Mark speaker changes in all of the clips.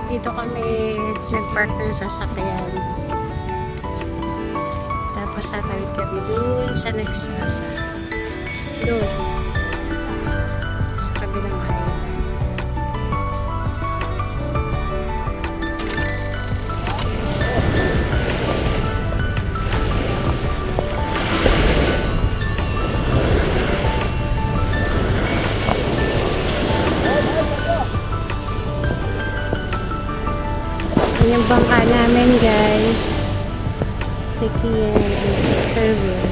Speaker 1: Dito kami nag-park ng sasakyan. Tapos tatawid kami dun sa nagsasa. Doon. Sa kabilang island. Yung bangka namin, guys. Si Kian and si Kerwin.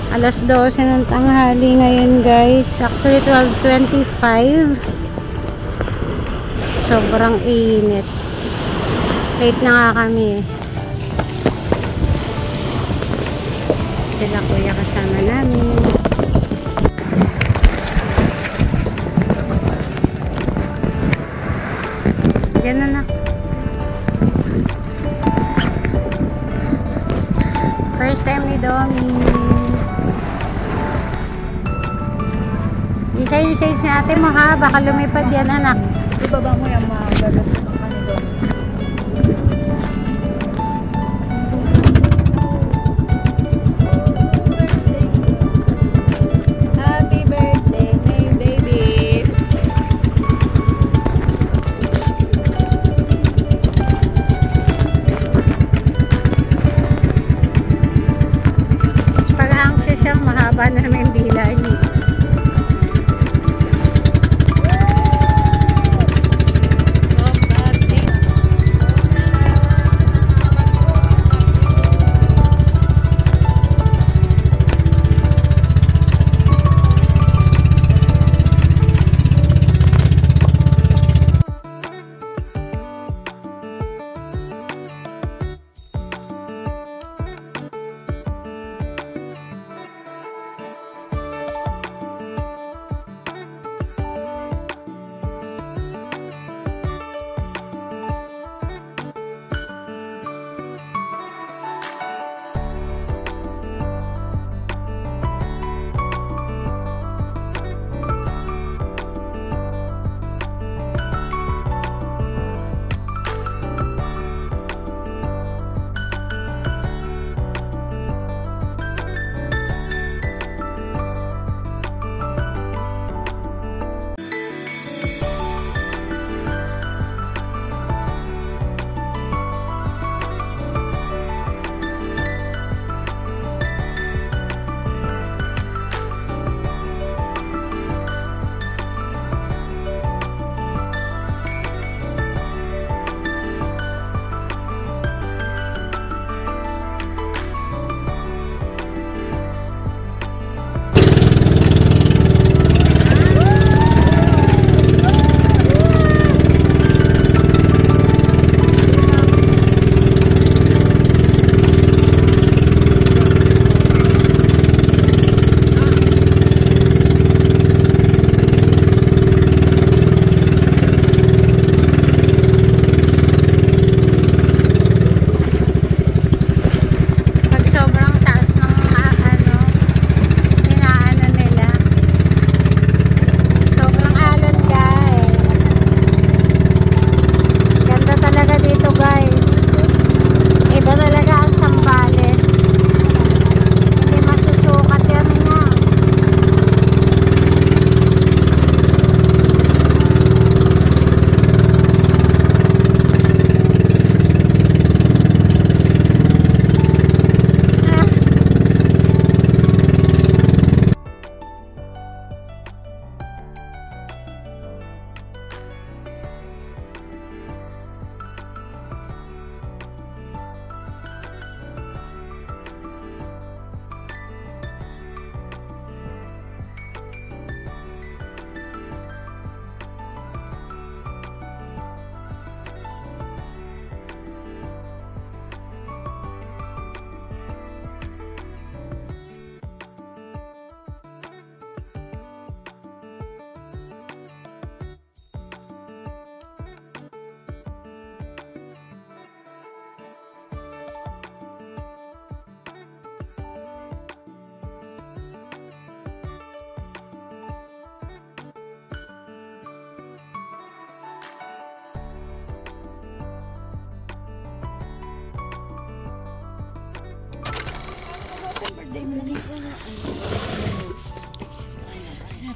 Speaker 1: Alas 12 ng tanghali ngayon guys. Actually 12:25. Sobrang init. Late na nga kami. Sila kuya kasama namin. Yan na. First time ni Domi. Isa yung shades ni ate mo ha. Baka lumipad yan anak.
Speaker 2: Ibaba mo yung mga gagastos ang kanilo. Happy birthday, my baby.
Speaker 1: Pag anxious siya, mahaba na naman yung dila niya.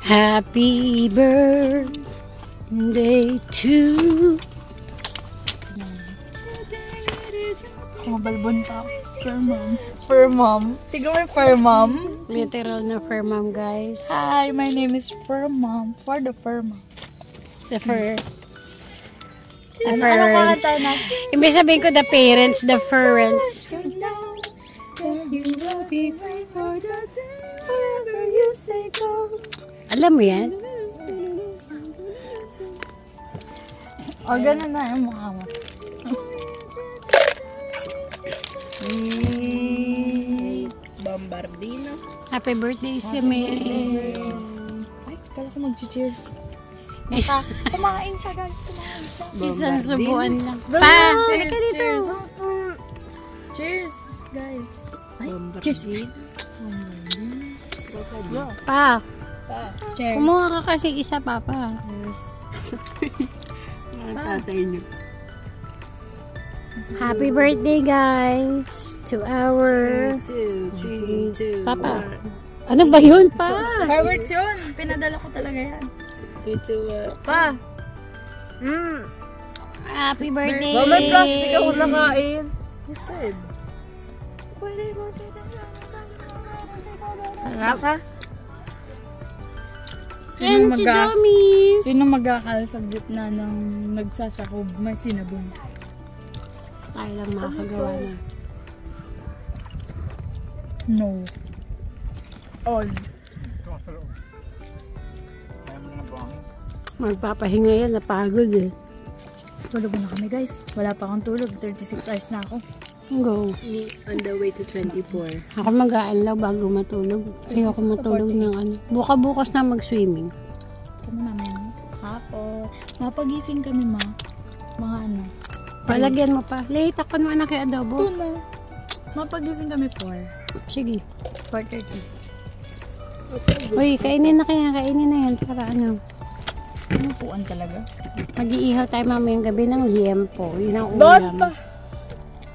Speaker 1: Happy birthday to
Speaker 2: Kumabalbon pa. Fur mom. Fur mom. Tignan mo yung fur mom.
Speaker 1: literal na fur mom, guys.
Speaker 2: Hi, my name is Fur Mom. For the Fur Mom.
Speaker 1: The fur. The
Speaker 2: Ano
Speaker 1: parents.
Speaker 2: kakanta natin?
Speaker 1: Ibig sabihin ko the parents, the parents.
Speaker 2: You are
Speaker 1: Happy
Speaker 2: Wait for the day, whatever you say goes.
Speaker 1: Alam mo yan?
Speaker 2: O, ganun na yung mukha mo. Bombardino.
Speaker 1: Happy birthday si May.
Speaker 2: Ay, kala ko mag-cheers. Basta, kumain siya guys, kumain siya.
Speaker 1: Isang subuan lang.
Speaker 2: Pa!
Speaker 1: Halika dito.
Speaker 2: Cheers, guys. Ay,
Speaker 1: Cheers.
Speaker 2: Go.
Speaker 1: Pa,
Speaker 2: Cheers.
Speaker 1: kumuha ka kasi isa, Papa.
Speaker 2: Tatay niyo.
Speaker 1: Happy birthday, guys, to our
Speaker 2: 2, 3, 2,
Speaker 1: Papa. Ano ba yun, Pa?
Speaker 2: Fireworks yun. Pinadala ko talaga yan. Pa!
Speaker 1: Happy birthday.
Speaker 2: Mama, may plastic ako nakain. You said.
Speaker 1: Harap.
Speaker 2: Sino
Speaker 1: And si Domi.
Speaker 2: Sino mag-akala sa gitna ng nagsasakob? May sinabon.
Speaker 1: Tayo lang makakagawa na.
Speaker 2: No. All.
Speaker 1: Magpapahinga yan, napagod eh.
Speaker 2: Tulog na kami guys. Wala pa akong tulog. 36 hours na ako.
Speaker 1: Go.
Speaker 3: Me on the way to 24.
Speaker 1: Ako mag-aanlaw bago matulog. Ayoko matulog ng ano. Bukas na mag-swimming.
Speaker 2: Kami namin. Hapon. Mapagising kami ma. Mga ano.
Speaker 1: Palagyan mo pa. Late ako naman na kay adobo.
Speaker 2: Ito na. Mapagising kami 4.
Speaker 1: Sige.
Speaker 2: 4:30.
Speaker 1: Uy, kainin na yan para ano.
Speaker 2: Umupuan talaga.
Speaker 1: Mag-iihaw tayo mamayang gabi ng liempo. Yun ang
Speaker 2: Doon
Speaker 1: ulam.
Speaker 2: pa.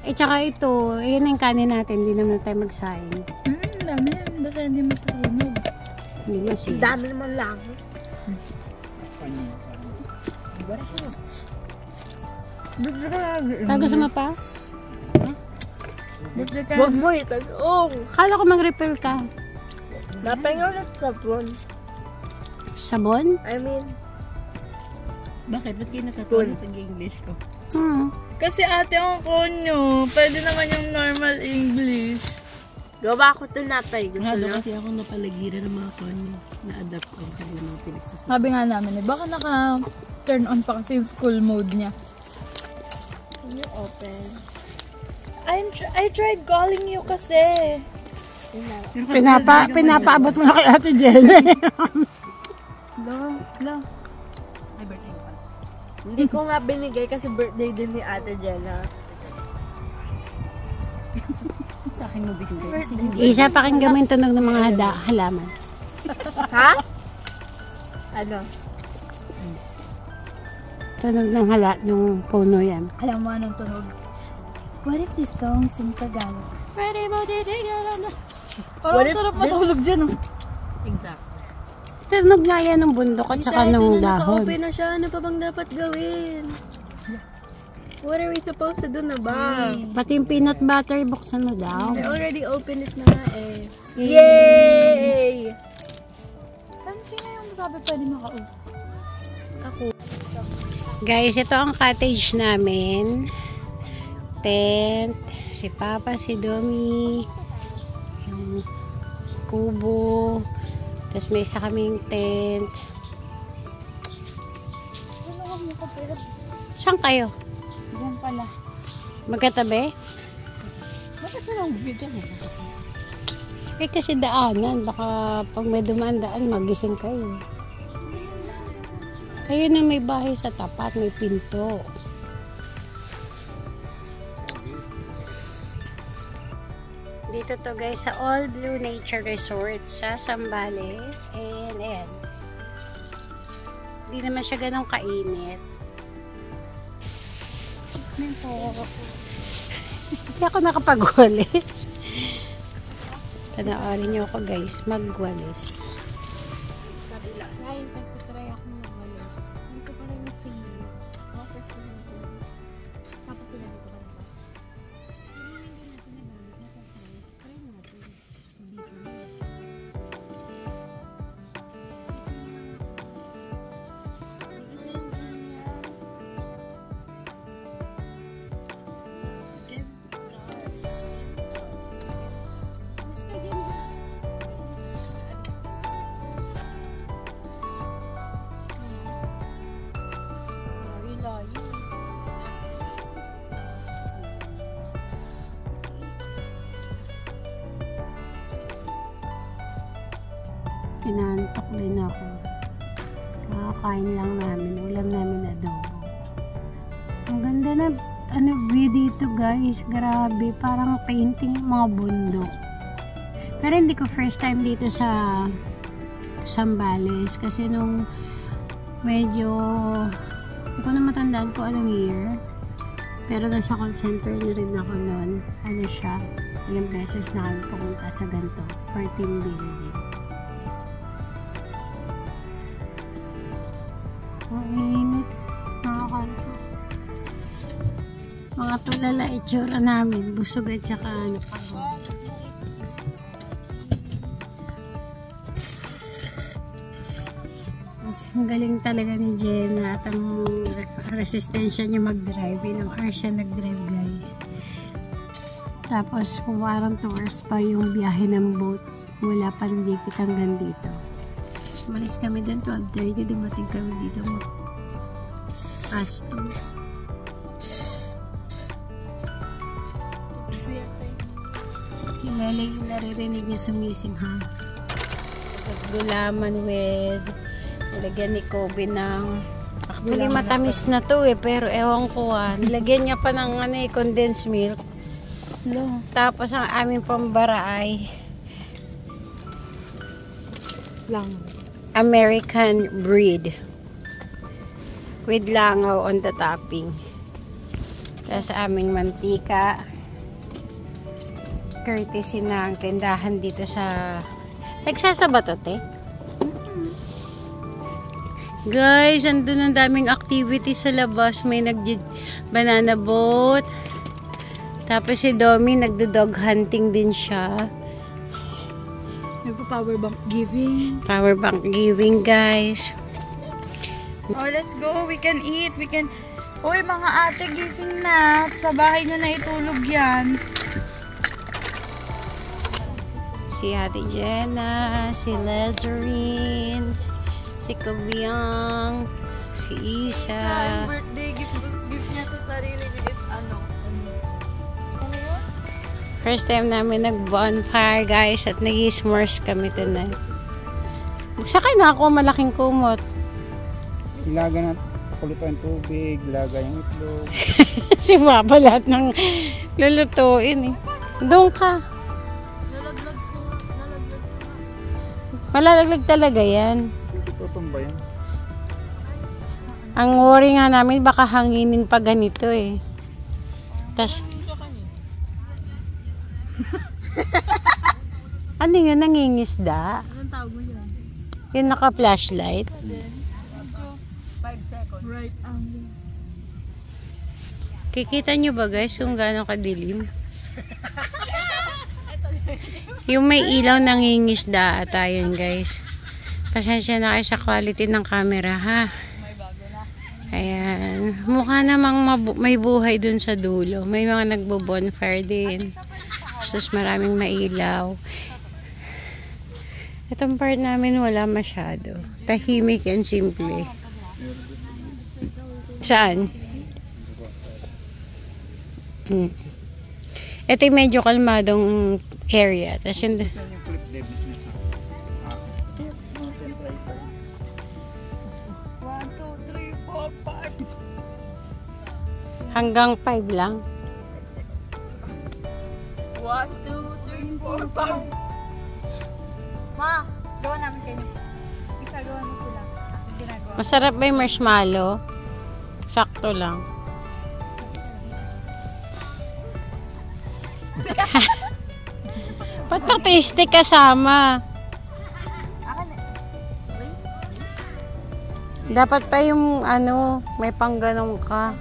Speaker 1: Eh, tsaka ito, yun ang kanin natin. Hindi naman tayo magsaing.
Speaker 2: Dami yan. Basta hindi masusunog.
Speaker 1: Hindi masin.
Speaker 3: Dami naman lang.
Speaker 1: Gusto mo pa?
Speaker 3: Huwag mo itag-ong.
Speaker 1: Kala ko mag-refill ka.
Speaker 3: Napahinga ulit sa phone.
Speaker 1: Sabon?
Speaker 3: I mean,
Speaker 2: Bakit? Ba't kayo natatuwa pag-English ko? Kasi ate ang konyo. Pwede naman yung normal English.
Speaker 3: gawa ko ito napay. Gusto
Speaker 4: Hado
Speaker 3: na?
Speaker 4: kasi ako napalagiran ng mga konyo. Na-adapt ko kaya mga pinagsasabi.
Speaker 2: Sabi nga namin baka naka-turn on pa kasi yung school mode niya.
Speaker 3: Can you open?
Speaker 2: I tried calling you kasi.
Speaker 1: Pinapaabot mo na kay Ate Jenny.
Speaker 2: Lang.
Speaker 4: Ay, birthday ko pala.
Speaker 3: Hindi ko nga binigay kasi birthday din ni Ate Jenna.
Speaker 4: Sa akin mo binigay. Kasi hindi.
Speaker 1: Isa pakinggan mo yung tunog ng mga halaman.
Speaker 3: Ha? Ano?
Speaker 1: Tunog ng ng puno yan.
Speaker 2: Alam mo anong tunog? What if this song in Tagalog? Parang
Speaker 3: What if
Speaker 2: sarap
Speaker 3: this-
Speaker 2: matulog dyan, oh.
Speaker 4: Exact.
Speaker 1: Tunog nga yan ng bundok at saka ng dahon.
Speaker 3: Naka-open na siya. Ano pa bang dapat gawin? What are we supposed to do na ba?
Speaker 1: Pati yung peanut butter, buksan mo daw.
Speaker 3: I already opened it na nga eh. Yay!
Speaker 2: Sino yung sabi pwede makausap?
Speaker 3: Ako.
Speaker 1: Guys, ito ang cottage namin. Tent. Si Papa, si Domi. Yung kubo. Tapos may isa kaming tent. Saan kayo?
Speaker 2: Diyan pala.
Speaker 1: Magkatabi?
Speaker 4: Bakit na lang video mo?
Speaker 1: Eh kasi daanan. Baka pag may dumaan-daan, magising kayo. Ayun na may bahay sa tapat. May pinto. Dito to guys sa All Blue Nature Resort sa Zambales. And ayan. Hindi naman siya ganun kainit. Hindi ako nakapagwalis. Panoorin niyo ako guys, magwalis. Guys, nagtutry ako magwalis. Hindi ko pala yung feel. Water feel. Tapos sila ko pa naman. Try natin.
Speaker 5: kinakain lang namin. Ulam namin adobo. Ang ganda na view dito guys. Grabe. Parang painting yung mga bundok. Pero hindi ko first time dito sa Zambales. Kasi nung medyo hindi ko na matandaan ko anong year. Pero nasa call center na rin ako noon. Ano siya? Ilang beses na kami pumunta sa ganito. For team building. Ang init. Nakakanto. Mga tulala itsura namin. Busog at saka ano pa. Ang galing talaga ni Jenna at ang resistensya niya mag-drive. Ilang hours siya nag-drive guys. Tapos parang 2 hours pa yung biyahe ng boat mula Pandipit hanggang dito. Umalis kami doon 12:30. Dumating kami dito past 2. Si Lele yung naririnig yung sumising ha. Gulaman with nilagyan ni Kobe ng actually matamis na to pero ewan ko nilagyan niya pa ng condensed milk. No. Tapos ang aming pambara ay lang American breed with langaw on the topping. Tapos aming mantika courtesy ng tindahan dito sa nagsasaba to te. Guys, andun ang daming activity sa labas. May banana boat. Tapos si Domi nagdo-dog hunting din siya.
Speaker 2: Nagpo-power bank giving.
Speaker 5: Power bank giving, guys.
Speaker 2: Oh, let's go. We can eat. We can... Uy, mga ate, gising na. Sa bahay na itulog yan.
Speaker 5: Si Ate Jenna, si Lazarine, si Kabiang, si Isa.
Speaker 2: Birthday gift niya sa sarili niya is ano?
Speaker 5: First time namin nag-bonfire guys at nag-s'mores kami tonight. Magsakay na ako malaking kumot.
Speaker 6: Ilaga na kulutuan tubig, ilaga yung itlog.
Speaker 5: Si Papa lahat ng lulutuin eh. Doon ka.
Speaker 2: Nalaglag ko.
Speaker 5: Malalaglag talaga yan.
Speaker 6: Tutumba yan.
Speaker 5: Ang worry nga namin baka hanginin pa ganito eh. Tas ano yun? Nangingisda?
Speaker 2: Anong tawag mo yan?
Speaker 5: Yung naka-flashlight?
Speaker 2: 5 seconds. Right angle.
Speaker 5: Kikita nyo ba guys kung gaano kadilim? Yung may ilaw nangingisda ata yun guys. Pasensya na kayo sa quality ng camera ha. Ayan. Mukha namang may buhay dun sa dulo. May mga nagbo-bonfire din. Tapos maraming mailaw. Itong part namin wala masyado. Tahimik and simple. Saan? Ito yung medyo kalmadong area. Tapos yung... Hanggang 5 lang.
Speaker 2: 1, 2, 3, 4, 5. Ma, gawa namin kayo. Isa gawa mo sila. Ginagawa.
Speaker 5: Masarap ba yung marshmallow? Sakto lang. Ba't pati stick kasama? Dapat pa yung ano, may pangganong ka.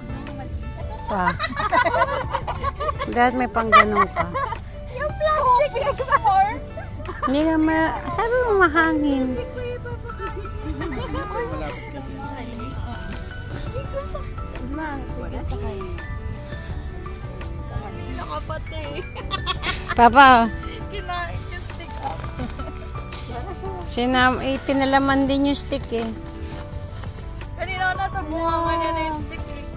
Speaker 5: Dapat may pangganong ka.
Speaker 2: Yung plastic before.
Speaker 5: Hindi nga sabi mo mahangin.
Speaker 2: Nakapati.
Speaker 5: Papa,
Speaker 2: Kinain yung stick up.
Speaker 5: pinalaman din yung stick eh.
Speaker 2: Kanina nasa bunga niya na yung stick eh.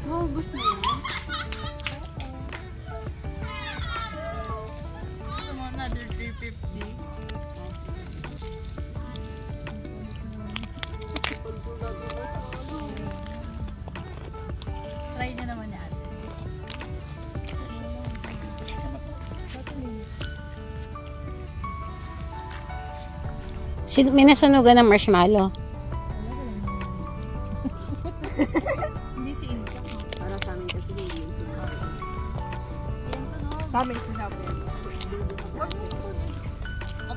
Speaker 5: Gusto mo yan?
Speaker 2: Gusto mo another 350?
Speaker 5: May nasunugan ng marshmallow.
Speaker 2: Hindi si Insa.
Speaker 3: Para sa amin kasi hindi yung sunog.
Speaker 2: Yan sunog.
Speaker 3: Sa amin ko siya po.
Speaker 2: Wag mo po.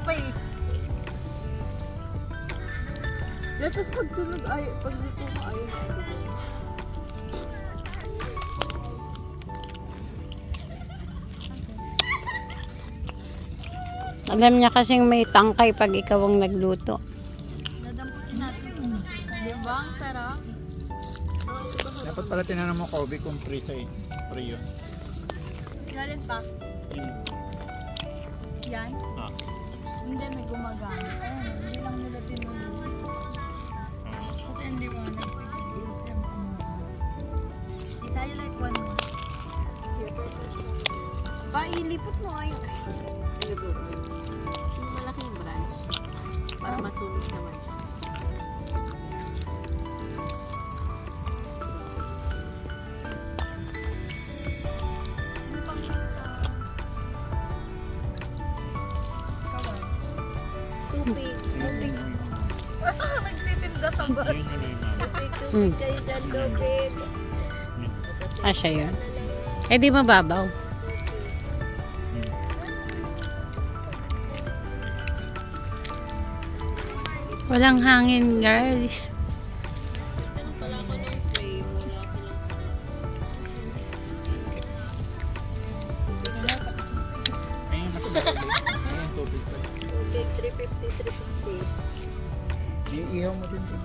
Speaker 2: Okay.
Speaker 3: Tapos pag sunog ay, pag dito ko ayaw na ito.
Speaker 5: Alam niya kasing may tangkay pag ikaw ang nagluto.
Speaker 2: Dadamputin natin. Di ba? Ang sarap.
Speaker 6: Dapat pala tinanong mo, Kobe, kung free yun.
Speaker 2: Galit pa. Yan?
Speaker 6: Ah.
Speaker 2: Hindi, may gumagamit. Ayun, hindi lang nila tinulog. Kasi hindi mo nagsigil. Di tayo like one more. Pa, ilipot mo ayun.
Speaker 3: Ano po? Yung malaking branch. Para masunog naman siya.
Speaker 2: Ano pang gusto? Kawan.
Speaker 3: Tubig. Tubig.
Speaker 2: Nagtitinda sa bus.
Speaker 6: Yun yung may mama.
Speaker 3: Tubig kayo dyan, tubig.
Speaker 5: Siya yun. Eh di mababaw. Walang hangin, guys.
Speaker 3: Tanong pala ako ng flame. Wala silang
Speaker 6: Ayun, matubig. Ayun, tubig pala.
Speaker 3: tubig. 350.
Speaker 6: Iihaw mo din dun.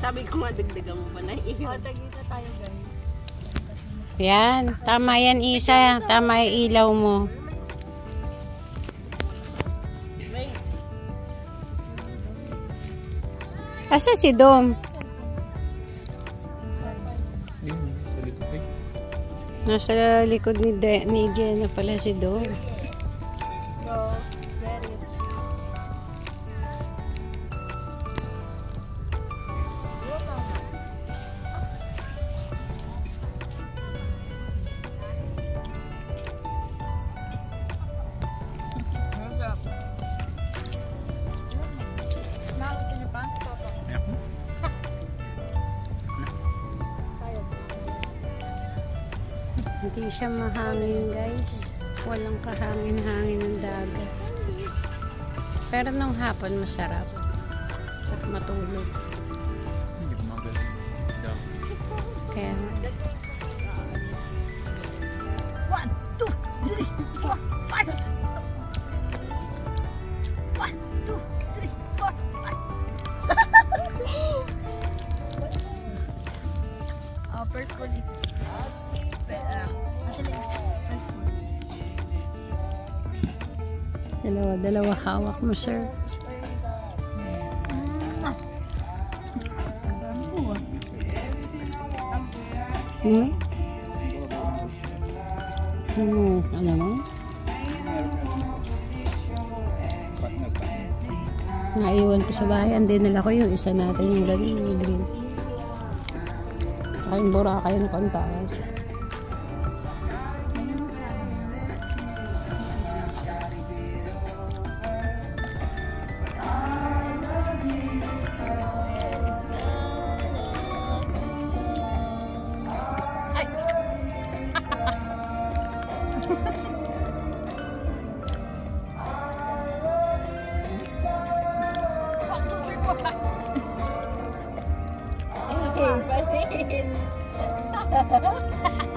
Speaker 3: Sabi ko nga, dagdagan mo pa na
Speaker 2: O,
Speaker 3: iyo.
Speaker 2: tag-isa tayo guys.
Speaker 5: Yan. Tama yan, Isa. Tama yung ilaw mo. Asa si Dom?
Speaker 6: Yun, sa likod eh.
Speaker 5: Nasa likod ni Jenna pala si Dom.
Speaker 2: Go. Get it. Nakakusin niyo pa? Papa.
Speaker 6: Ayak mo.
Speaker 5: Hindi siya mahangin, guys. Walang kahangin-hangin ng dagat. Pero nung hapon, masarap. Sarap matulog.
Speaker 6: Hindi ko magaling. Daw.
Speaker 5: Kaya nga.
Speaker 2: 1, 2, 3, 4, 5. 1, 2, 3, 4, 5. First one.
Speaker 5: Dalawa hawak mo, sir. Hmm? Alam mo? Naiwan ko sa bahay. Hindi nila ko yung isa natin yung galing yung green. Kain Boracay ng Pantaas.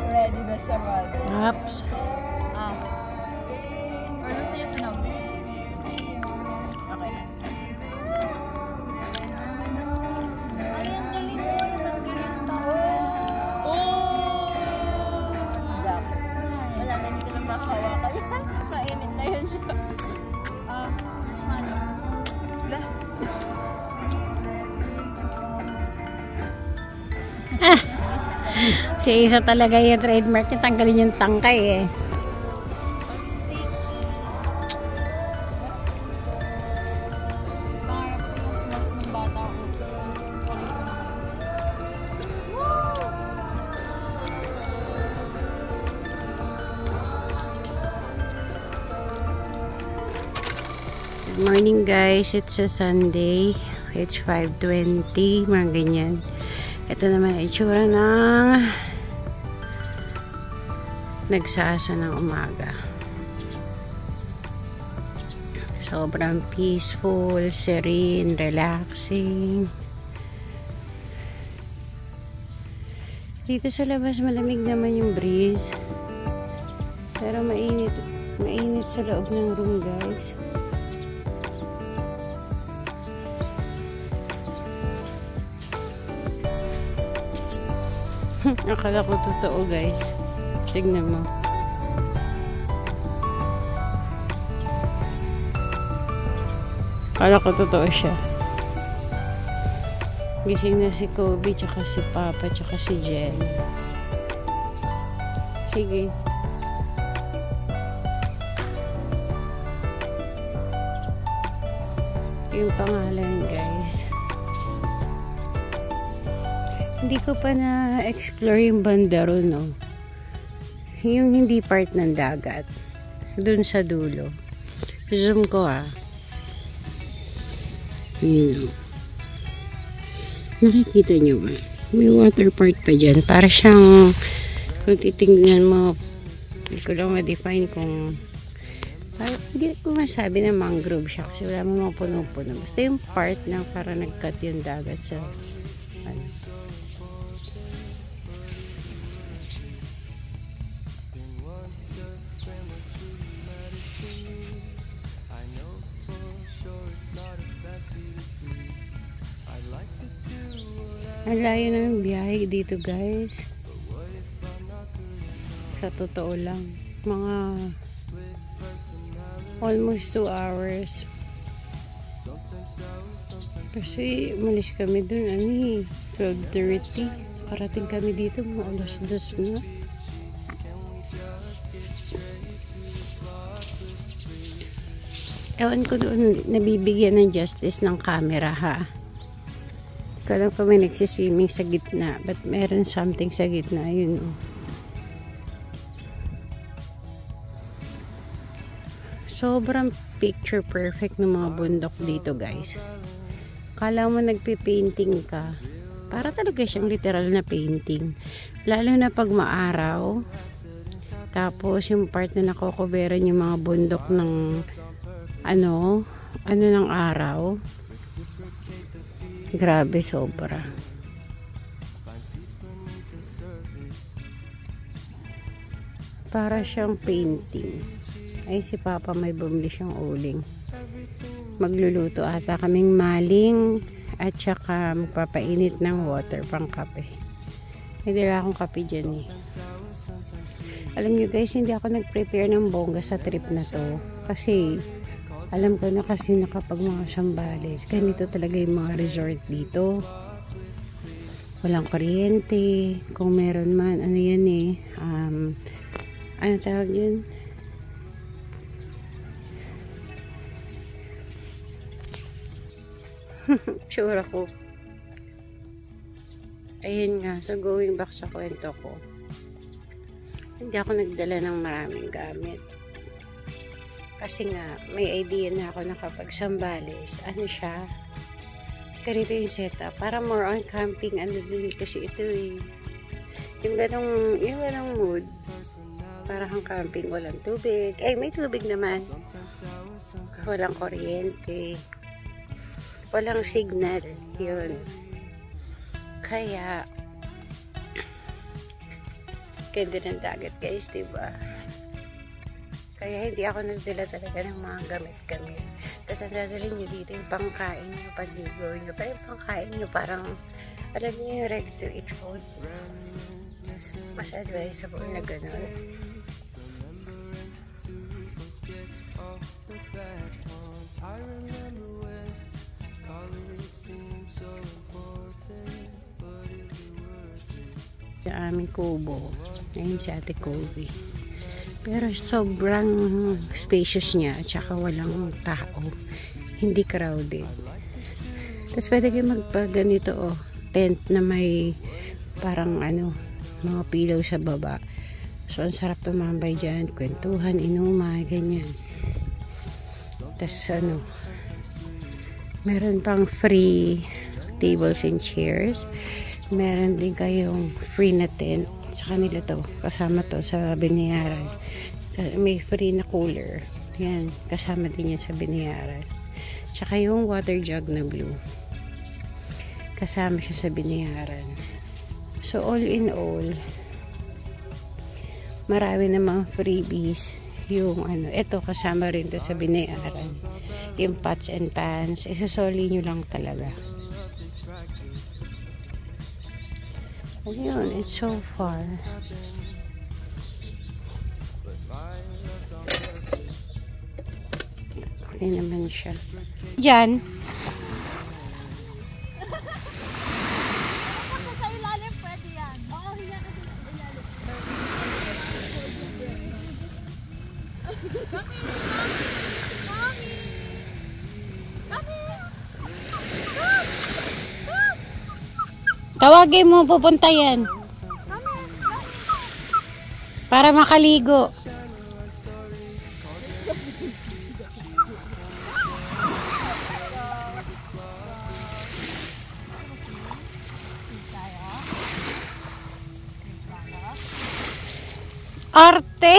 Speaker 2: Ready na siya ba?
Speaker 5: Apps.
Speaker 2: Ah. Or gusto niya sunog? Okay. Ay, ang galing mo. Ang galing to. Gap. Wala na, hindi ko na makahawakan. Kainit na yun siya. Ano? La.
Speaker 5: Si Isa talaga yung trademark niya. Tanggalin yung tangkay eh.
Speaker 2: Pangarap ko yung snacks ng bata ko.
Speaker 3: morning guys, it's a Sunday, it's 5:20, mga ganyan. Ito naman ang itsura ng nagsasa ng umaga. Sobrang peaceful, serene, relaxing. Dito sa labas malamig naman yung breeze, pero mainit sa loob ng room guys. Akala ko totoo guys. Tignan mo. Akala ko totoo siya. Gising na si Kobe, tsaka si Papa, tsaka si Jen. Sige. Yung pangalan guys. Hindi ko pa na-explore yung banda ron, no? Yung hindi part ng dagat. Dun sa dulo. Zoom ko, Ayun, nakikita nyo ba? May water park pa dyan. Para siyang, kung titingnan mo, hindi ko lang ma-define kung, hindi ko masabi na mangrove siya kasi wala mo mga puno-puno. Basta yung part na para nag-cut yung dagat sa, Ang layo na ng biyahe dito guys. Sa totoo lang. Mga almost 2 hours. Kasi umalis kami dun 12:30. Parating kami dito mga 2:00 na. Ewan ko doon nabibigyan ng justice ng camera Kala ko may nagsiswimming sa gitna, but meron something sa gitna, yun Sobrang picture perfect ng mga bundok dito guys. Kala mo nagpipainting ka, para talaga siyang literal na painting, lalo na pag maaraw. Tapos yung part na nakokoveran yung mga bundok ng ano ng araw. Grabe, sobra. Para siyang painting. Ay, si Papa may bumili siyang uling. Magluluto ata kaming maling at saka magpapainit ng water pang kape. May dala akong kape dyan Alam nyo guys, hindi ako nag-prepare ng bongga sa trip na to. Kasi alam ko na kasi na kapag mga Zambales, ganito talaga yung mga resort dito. Walang kuryente. Kung meron man, ano yan ano tawag yun? Tsura ko. Ayun nga, so going back sa kwento ko. Hindi ako nagdala ng maraming gamit. Kasi nga, may idea na ako na kapag Zambales, ano siya, ganito yung setup. Para more on camping, din kasi ito yung ganong mood. Para kang camping, walang tubig. May tubig naman. Walang kuryente. Walang signal. Yun. Kaya, ganda ng dagat guys, diba? Kaya hindi ako nagdala talaga ng mga gamit-gamit. Tapos ang dadalhin nyo dito yung pangkain nyo, paligo nyo. Pero yung pangkain nyo parang, alam nyo yung ready to eat food. Mas advisable na gano'n. Sa aming kubo. Ayun si Ate Kobe. Pero sobrang spacious niya at saka walang tao. Hindi crowded. Tapos pwede kayo magpaganito tent na may parang mga pillow sa baba. So ang sarap tumambay dyan, kwentuhan, inuman, ganyan. Tapos Meron pang free tables and chairs. Meron din kayong free na tent. Sa kanila to. Kasama to sa binayaran. May free na cooler. Yan. Kasama din yan sa binayaran. Tsaka yung water jug na blue. Kasama siya sa binayaran. So, all in all, marami namang freebies. Yung ano, ito kasama rin to sa binayaran. Yung pots and pans. Isasoli nyo lang talaga. Ayun, it's so far. Okay naman siya. Diyan.
Speaker 1: Sa ilalim pwede yan. Oo, hiya kasi sa ilalim. Mami! Mami!
Speaker 3: Tawagin mo, pupunta yan. Para makaligo. Arte.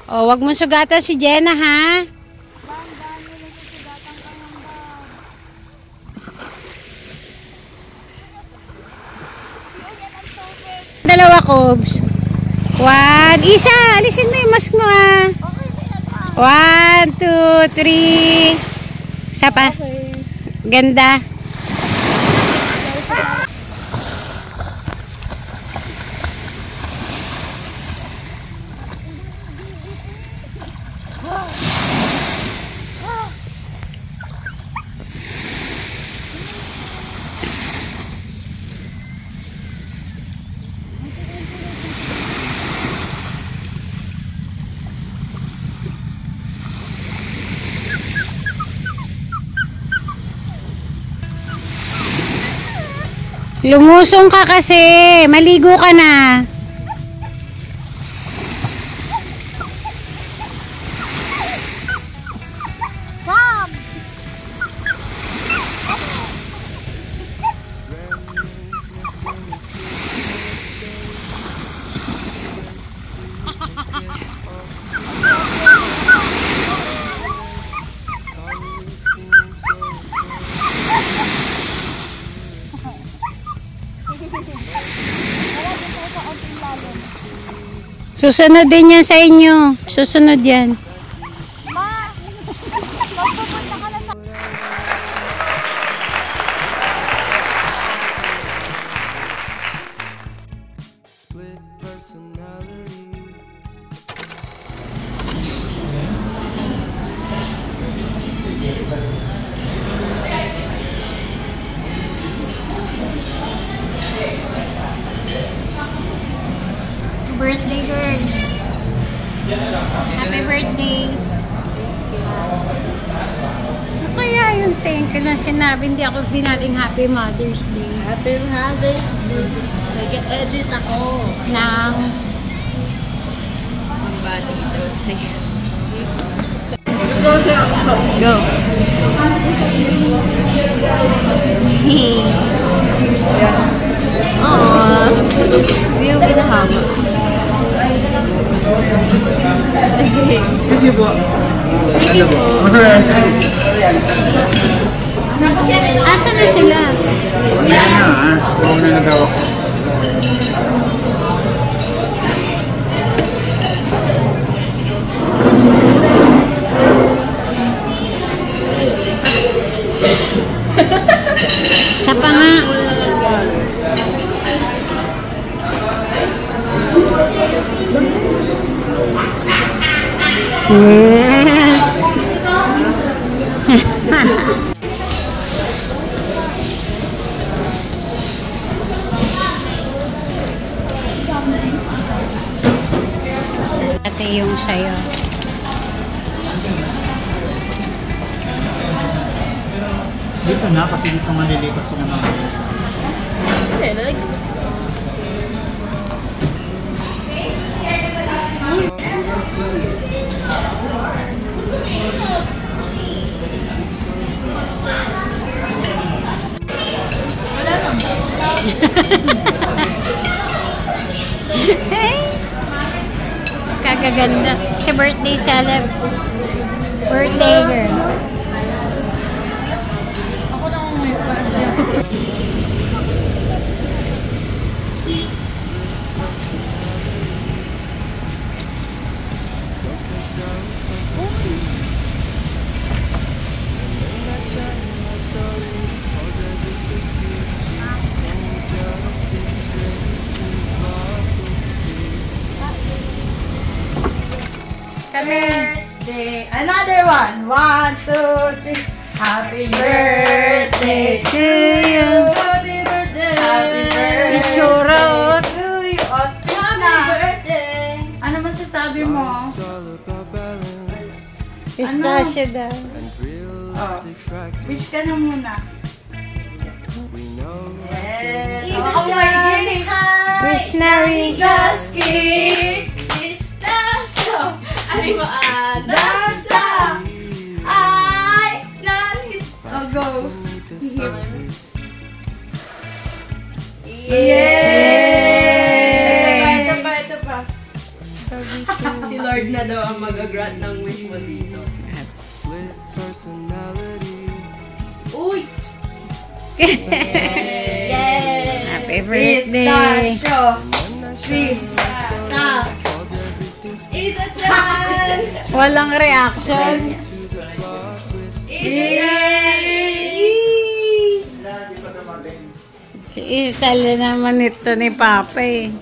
Speaker 3: Oh, wag mo sugatan si Jenna, ha? Dalawa, Cobs. One. Isa, alisin mo yung mask mo, ha? 1, 2, 3. Isa pa. Ganda. Lumusong ka kasi. Maligo ka na. Susunod din yan sa inyo. Susunod yan.
Speaker 7: Split personality.
Speaker 5: Birthday girl. Happy birthday.
Speaker 3: Ano kaya yung thank you lang sinabi? Hindi ako binating Happy Mother's Day.
Speaker 2: Happy Mother's Day. Nag-edit ako.
Speaker 3: Ng
Speaker 2: Body dito sa'yo.
Speaker 3: go.
Speaker 2: Aww. Hindi yung pinahama.
Speaker 6: Kasi po. Ano po?
Speaker 3: Asa na sila?
Speaker 6: Wala na ha. Huwag na nagawa ko.
Speaker 3: Sa pa nga. Yes. Ate yung sayo.
Speaker 6: Dito na kasi dito nga lilipat sila mga.
Speaker 2: Hindi, like...
Speaker 5: Kagaganda. Sa birthday celeb. Birthday girl.
Speaker 2: Ako na may parang. Birthday. Another one. 1, 2, 3. Happy birthday to you. Happy birthday. Happy birthday.
Speaker 5: Itsura, oh.
Speaker 2: To you. Happy birthday. Ano masasabi mo?
Speaker 3: Pistachio daw.
Speaker 2: Oh. Wish ka na muna. Yes. Oh my God.
Speaker 3: Wish na wish.
Speaker 2: Pistachio. Ay mo adanta. Ay nanit. Oh, go. Yay! Ito pa.
Speaker 4: Si Lord na daw ang mag-grant ng wish mo dito.
Speaker 7: Split personality.
Speaker 2: Uy!
Speaker 3: Happy birthday.
Speaker 2: Pistachio. Pistachio. Isa-chan!
Speaker 3: Walang reaction. Si Istal naman ito ni Papa eh.